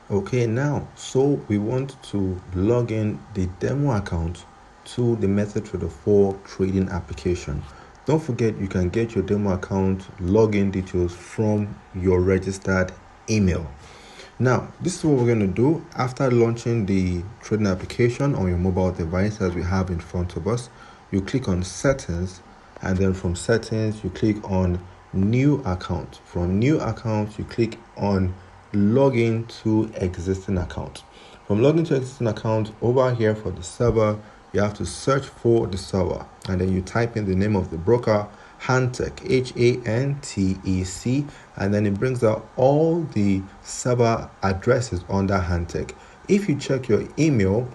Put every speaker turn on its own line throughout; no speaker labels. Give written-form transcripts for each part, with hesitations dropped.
Okay, now, so we want to log in the demo account to the Metatrader 4 trading application. Don't forget, you can get your demo account login details from your registered email. Now, this is what we're going to do after launching the trading application on your mobile device as we have in front of us. You click on settings, and then from settings, you click on new account. From new account, you click on login to existing account. From login to existing account, over here for the server, you have to search for the server, and then you type in the name of the broker, Hantec, Hantec, and then it brings out all the server addresses under Hantec. If you check your email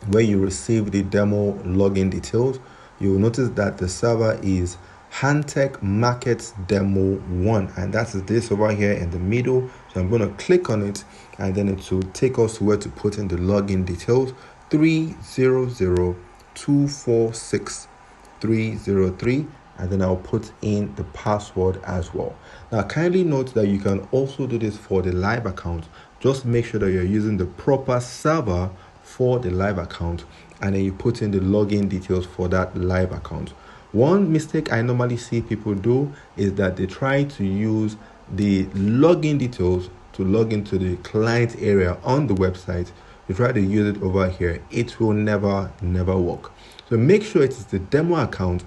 where you receive the demo login details, you will notice that the server is Hantec Markets Demo 1, and that is this over here in the middle. So I'm going to click on it, and then it will take us to where to put in the login details: 300246303, and then I'll put in the password as well. Now kindly note that you can also do this for the live account. Just make sure that you're using the proper server for the live account, and then you put in the login details for that live account. One mistake I normally see people do is that they try to use the login details to log into the client area on the website. You try to use it over here, it will never work. So make sure it is the demo account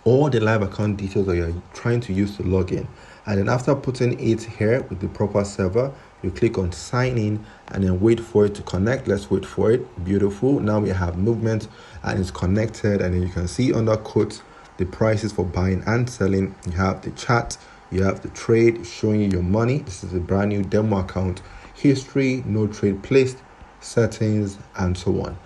or the live account details that you're trying to use to log in. And then after putting it here with the proper server, you click on sign in and then wait for it to connect. Let's wait for it. Beautiful. Now we have movement and it's connected, and then you can see under quotes the prices for buying and selling. You have the chat, you have the trade showing you your money. This is a brand new demo account. History, no trade placed, settings, and so on.